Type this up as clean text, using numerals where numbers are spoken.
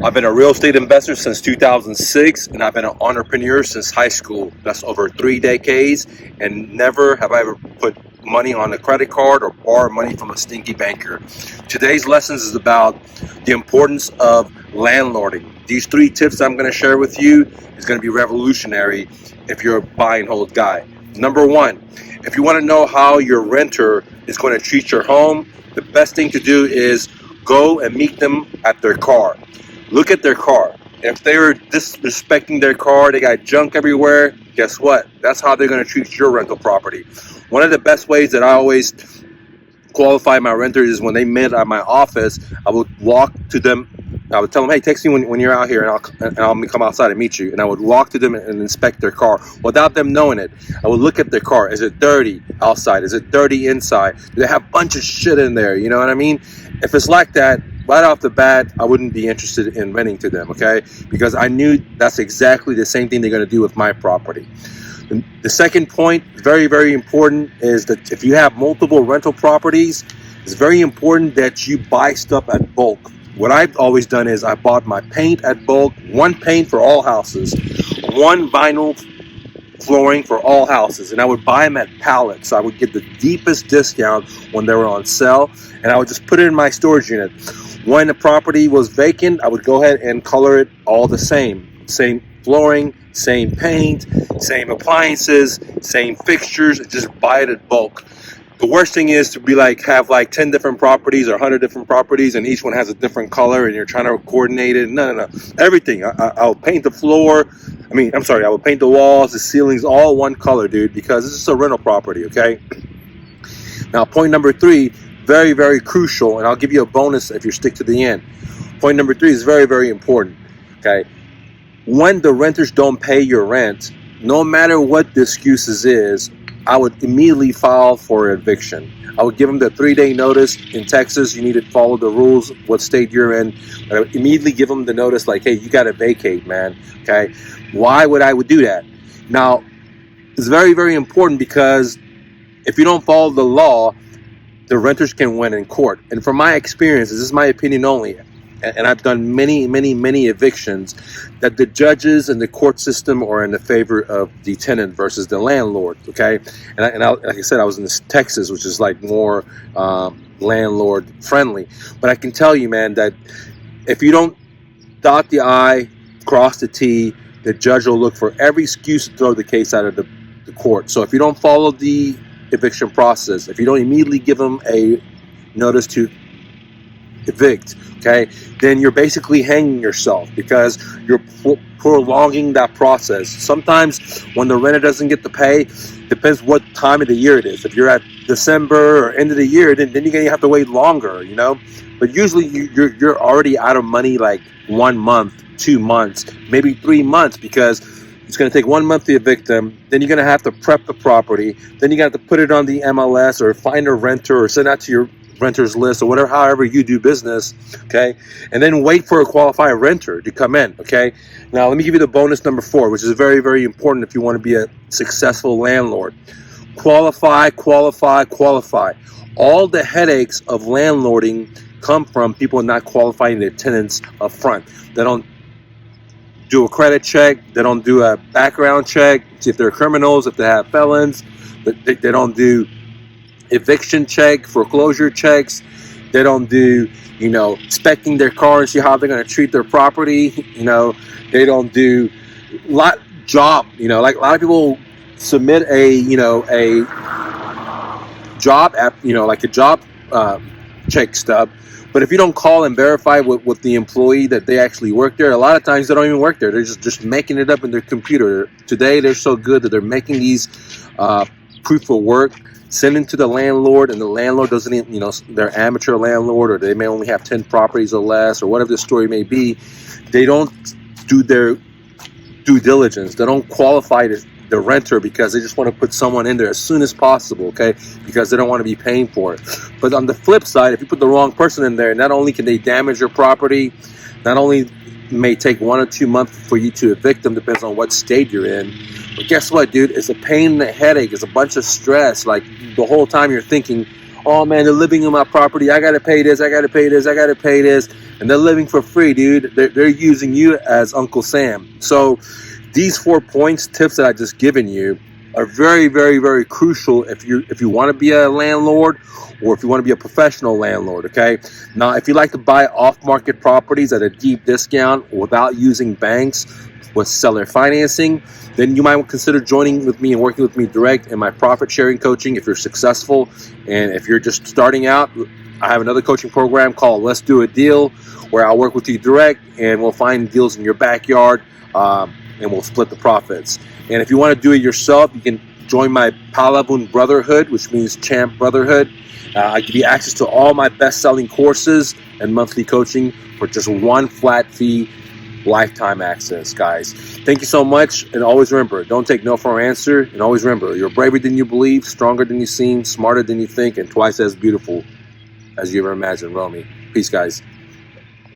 I've been a real estate investor since 2006, and I've been an entrepreneur since high school. That's over 3 decades, and never have I ever put money on a credit card or borrowed money from a stinky banker. Today's lessons is about the importance of landlording. These 3 tips I'm going to share with you is going to be revolutionary if you're a buy and hold guy. Number 1, if you want to know how your renter is going to treat your home, the best thing to do is go and meet them at their car. Look at their car. If they're disrespecting their car, they got junk everywhere, guess what? That's how they're going to treat your rental property. One of the best ways that I always qualify my renters is when they met at my office, I would walk to them. I would tell them, hey, text me when you're out here, and I'll come outside and meet you. And I would walk to them and inspect their car without them knowing it. I would look at their car. Is it dirty outside? Is it dirty inside? Do they have a bunch of shit in there? You know what I mean? If it's like that, right off the bat, I wouldn't be interested in renting to them, okay? Because I knew that's exactly the same thing they're going to do with my property. The second point, very, very important, is that if you have multiple rental properties, it's very important that you buy stuff at bulk. What I've always done is I bought my paint at bulk, 1 paint for all houses, 1 vinyl flooring for all houses, and I would buy them at pallets. So I would get the deepest discount when they were on sale, and I would just put it in my storage unit. When the property was vacant, I would go ahead and color it all the same flooring, same paint, same appliances, same fixtures, and just buy it at bulk. The worst thing is to have 10 different properties or 100 different properties, and each one has a different color, and you're trying to coordinate it. No. Everything. I'll paint the floor. I will paint the walls, the ceilings, all one color, dude, because this is a rental property, okay? Now, point number 3, very, very crucial, and I'll give you a bonus if you stick to the end. Point number 3 is very, very important, okay? When the renters don't pay your rent, no matter what the excuses is, I would immediately file for eviction. I would give them the 3-day notice. In Texas, you need to follow the rules, what state you're in. I would immediately give them the notice like, hey, you got to vacate, man, okay? Why would I do that? Now, it's very, very important because if you don't follow the law, the renters can win in court. And from my experience, this is my opinion only, and I've done many, many, many evictions, that the judges and the court system are in the favor of the tenant versus the landlord, okay? And like I said, I was in Texas, which is more landlord friendly. But I can tell you, man, that if you don't dot the I, cross the T, the judge will look for every excuse to throw the case out of the court. So if you don't follow the eviction process, if you don't immediately give them a notice to evict, okay, then you're basically hanging yourself because you're prolonging that process. Sometimes when the renter doesn't get the pay, depends what time of the year it is. If you're at December or end of the year, then you're gonna have to wait longer, you know. But usually you're already out of money 1 month, 2 months, maybe 3 months, because it's going to take 1 month to evict them. Then you're going to have to prep the property. Then you got to put it on the MLS or find a renter or send out to your renters list or whatever, however you do business, okay? And then wait for a qualified renter to come in, okay? Now, let me give you the bonus number 4, which is very, very important if you want to be a successful landlord. Qualify, qualify, qualify. All the headaches of landlording come from people not qualifying their tenants up front. They don't do a credit check. They don't do a background check, see if they're criminals, if they have felons. They don't do eviction check, foreclosure checks. They don't do, inspecting their car and see how they're going to treat their property. They don't do a lot of people submit a job app, like a job check stub. But if you don't call and verify with the employee that they actually work there, a lot of times they don't even work there. They're just making it up in their computer. Today, they're so good that they're making these proof of work, sending to the landlord, and the landlord doesn't even, they're amateur landlord, or they may only have 10 properties or less, or whatever the story may be. They don't do their due diligence. They don't qualify the renter because they just want to put someone in there as soon as possible, okay? Because they don't want to be paying for it. But on the flip side, if you put the wrong person in there, not only can they damage your property, not only may take 1 or 2 months for you to evict them, depends on what state you're in. But guess what, dude? It's a pain in the headache. It's a bunch of stress. Like, the whole time you're thinking, oh man, they're living in my property. I got to pay this. I got to pay this. I got to pay this. and they're living for free, dude. They're using you as Uncle Sam. So these 4 points, tips that I just given you are very, very, very crucial if you want to be a landlord or if you want to be a professional landlord, okay? Now, if you like to buy off-market properties at a deep discount without using banks with seller financing, then you might consider joining with me and working with me direct in my profit sharing coaching if you're successful. And if you're just starting out, I have another coaching program called Let's Do a Deal, where I'll work with you direct and we'll find deals in your backyard, and we'll split the profits. And if you want to do it yourself, you can join my Palabun Brotherhood, which means Champ Brotherhood. I give you access to all my best-selling courses and monthly coaching for just one flat fee, lifetime access, guys. Thank you so much, and always remember, don't take no for an answer, and always remember, you're braver than you believe, stronger than you seem, smarter than you think, and twice as beautiful as you ever imagined. Romy. Peace, guys.